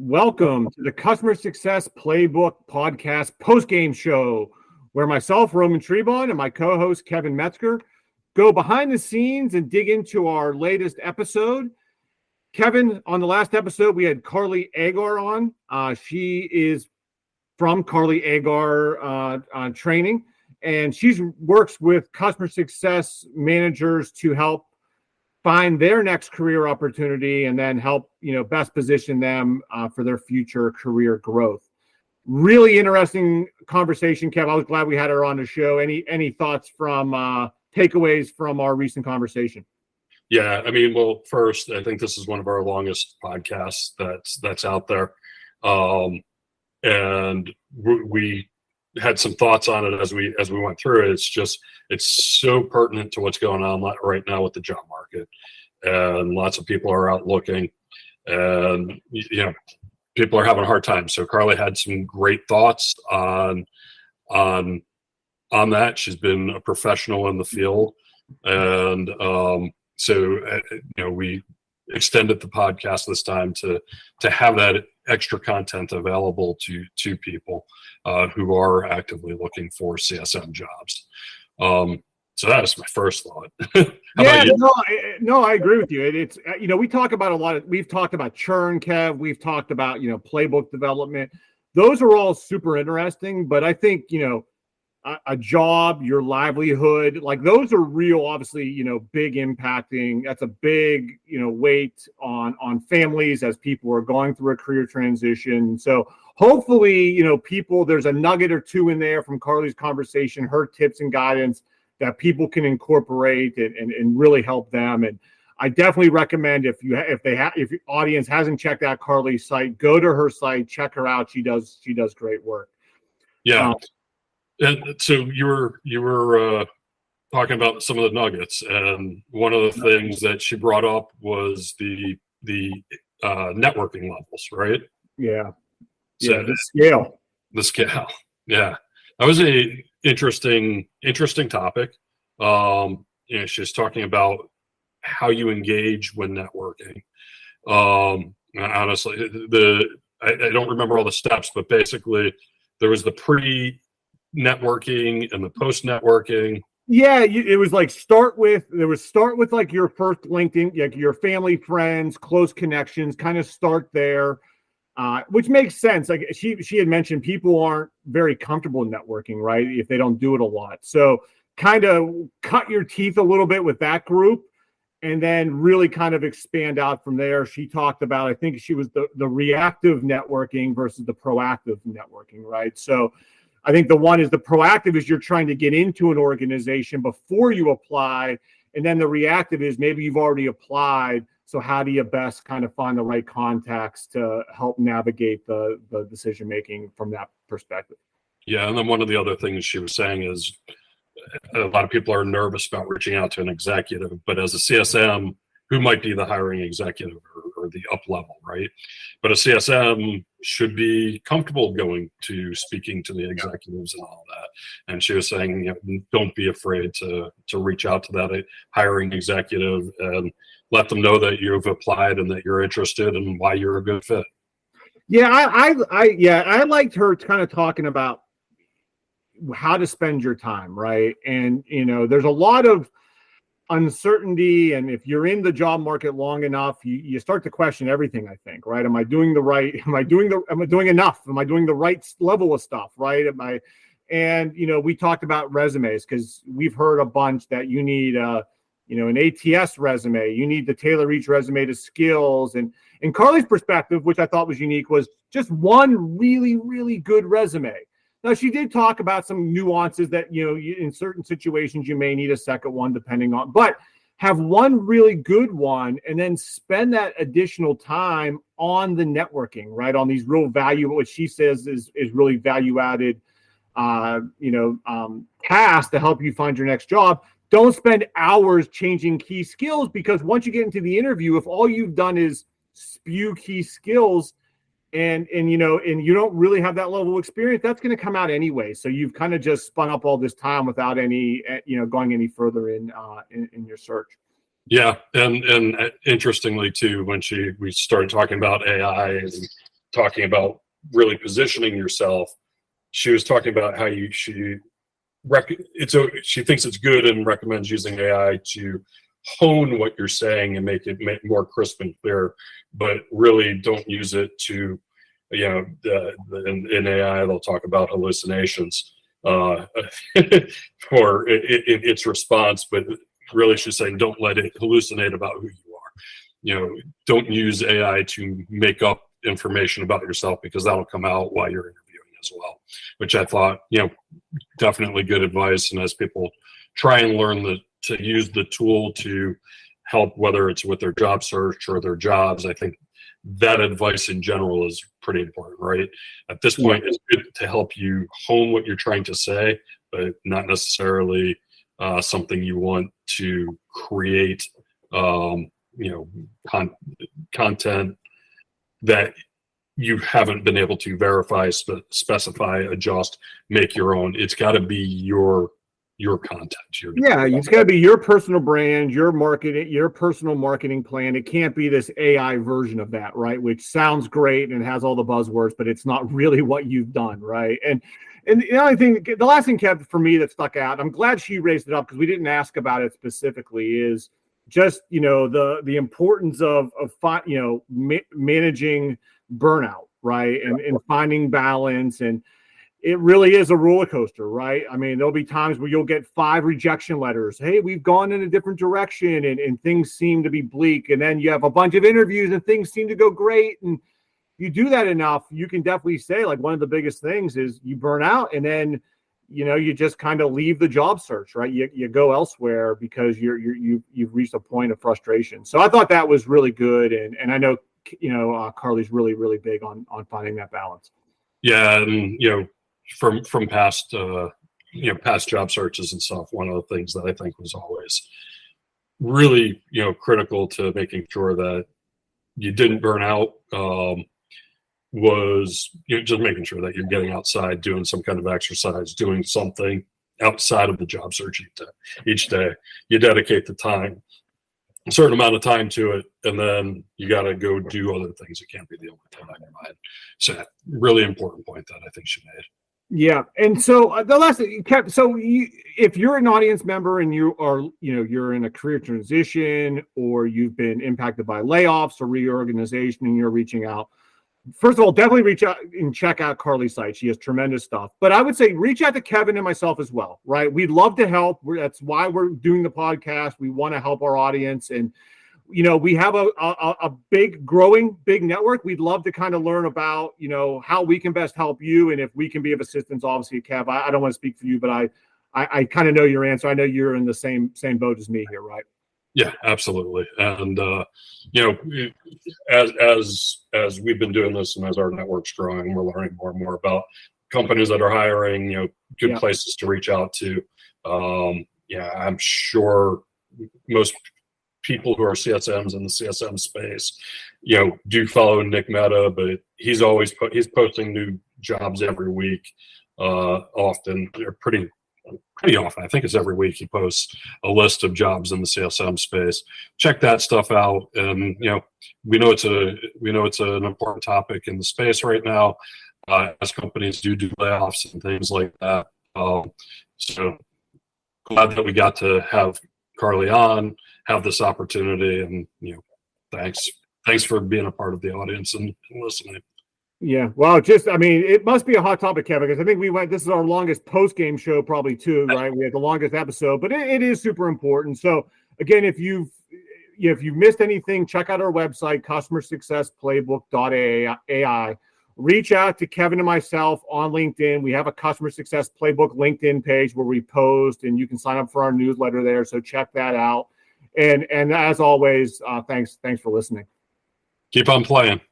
Welcome to the Customer Success Playbook podcast postgame show, where myself, Roman Trebon, and my co-host, Kevin Metzger, go behind the scenes and dig into our latest episode. Kevin, on the last episode, we had Carly Agar on. She is from Carly Agar training, and she works with customer success managers to help find their next career opportunity and then help, best position them for their future career growth. Really interesting conversation, Kev. I was glad we had her on the show. Any thoughts from takeaways from our recent conversation? Yeah, well, first, I think this is one of our longest podcasts that's out there, and we had some thoughts on it as we went through it. It's so pertinent to what's going on right now with the job market, and lots of people are out looking, and people are having a hard time. So Carly had some great thoughts on that. She's been a professional in the field, and we extended the podcast this time to have that extra content available to people who are actively looking for CSM jobs. So that is my first thought. No, I agree with you. It's we talk about we've talked about churn, Kev. We've talked about playbook development. Those are all super interesting, but I think a job, your livelihood, like those are real, obviously, big impacting. That's a big, weight on families as people are going through a career transition. So hopefully, people, there's a nugget or two in there from Carly's conversation, her tips and guidance that people can incorporate and really help them. And I definitely recommend if your audience hasn't checked out Carly's site, go to her site, check her out. She does great work. Yeah. And so you were talking about some of the nuggets, and one of the things that she brought up was the networking levels, right? Yeah. So yeah. The scale. Yeah. That was a interesting topic. She's talking about how you engage when networking. Honestly, I don't remember all the steps, but basically there was the pre-networking and the post-networking. Yeah, it was like start with like your first LinkedIn, like your family, friends, close connections, kind of start there. Which makes sense. Like she had mentioned, people aren't very comfortable in networking, right? If they don't do it a lot. So kind of cut your teeth a little bit with that group and then really kind of expand out from there. She talked about, I think she was the reactive networking versus the proactive networking, right? So I think the one is the proactive is you're trying to get into an organization before you apply. And then the reactive is maybe you've already applied. So how do you best kind of find the right contacts to help navigate the decision-making from that perspective? Yeah, and then one of the other things she was saying is a lot of people are nervous about reaching out to an executive, but as a CSM, who might be the hiring executive or the up level, right? But a CSM should be comfortable going to speaking to the executives and all that. And she was saying, don't be afraid to reach out to that hiring executive and let them know that you've applied and that you're interested and why you're a good fit. Yeah, I liked her kind of talking about how to spend your time, right? And there's a lot of uncertainty, and if you're in the job market long enough, you start to question everything, I think, right? Am I doing enough? Am I doing the right level of stuff, right? And we talked about resumes because we've heard a bunch that you need an ATS resume, you need to tailor each resume to skills. And in Carly's perspective, which I thought was unique, was just one really, really good resume. Now, she did talk about some nuances that, in certain situations, you may need a second one depending on, but have one really good one and then spend that additional time on the networking, right? On these real value, what she says is really value added, tasks to help you find your next job. Don't spend hours changing key skills, because once you get into the interview, if all you've done is spew key skills and you don't really have that level of experience, that's going to come out anyway. So you've kind of just spun up all this time without any, going any further in your search. Yeah, and interestingly too, when we started talking about AI talking about really positioning yourself, she was talking about how she thinks it's good and recommends using AI to hone what you're saying and make it more crisp and clear, but really don't use it to, in AI they'll talk about hallucinations for its response, but really she's saying don't let it hallucinate about who you are. Don't use AI to make up information about yourself, because that'll come out while you're interviewing as well, which I thought, definitely good advice. And as people try and learn to use the tool to help, whether it's with their job search or their jobs, I think that advice in general is pretty important, right? At this point, it's good to help you hone what you're trying to say, but not necessarily something you want to create, content that you haven't been able to verify, specify, adjust, make your own. It's got to be your content. It's got to be your personal brand, your marketing, your personal marketing plan. It can't be this AI version of that, right? Which sounds great and has all the buzzwords, but it's not really what you've done, right? And the last thing, Kev, for me that stuck out, I'm glad she raised it up because we didn't ask about it specifically, is just the importance of managing burnout, right? And finding balance. And it really is a roller coaster, right? I mean, there'll be times where you'll get 5 rejection letters. Hey, we've gone in a different direction, and things seem to be bleak. And then you have a bunch of interviews and things seem to go great. And you do that enough, you can definitely say, like, one of the biggest things is you burn out, and then you just kind of leave the job search, right? You go elsewhere because you've reached a point of frustration. So I thought that was really good, and I know Carly's really, really big on finding that balance. Yeah, and from past past job searches and stuff, one of the things that I think was always really critical to making sure that you didn't burn out was just making sure that you're getting outside, doing some kind of exercise, doing something outside of the job search each day. You dedicate the time, a certain amount of time to it, and then you got to go do other things. It can't be the only thing on your mind. So really important point that I think she made. Yeah. And so the last thing, if you're an audience member and you are, you're in a career transition, or you've been impacted by layoffs or reorganization, and you're reaching out, first of all, definitely reach out and check out Carly's site. She has tremendous stuff. But I would say reach out to Kevin and myself as well, right? We'd love to help. That's why we're doing the podcast. We want to help our audience. And, we have a big, growing, big network. We'd love to kind of learn about, how we can best help you. And if we can be of assistance, obviously, Kev, I don't want to speak for you, but I kind of know your answer. I know you're in the same boat as me here, right? Yeah, absolutely. And, as we've been doing this and as our network's growing, we're learning more and more about companies that are hiring, good places to reach out to. I'm sure most people who are CSMs in the CSM space, do follow Nick Mehta, but he's posting new jobs every week, often. They're pretty often. I think it's every week he posts a list of jobs in the CSM space. Check that stuff out, and we know it's an important topic in the space right now, as companies do layoffs and things like that. So glad that we got to have Carly on, have this opportunity, and thanks for being a part of the audience and listening. Yeah, well, it must be a hot topic, Kevin, because I think this is our longest post-game show probably too, right? We had the longest episode, but it is super important. So again, if you've missed anything, check out our website, customersuccessplaybook.ai. Reach out to Kevin and myself on LinkedIn. We have a Customer Success Playbook LinkedIn page where we post, and you can sign up for our newsletter there. So check that out. And as always, thanks for listening. Keep on playing.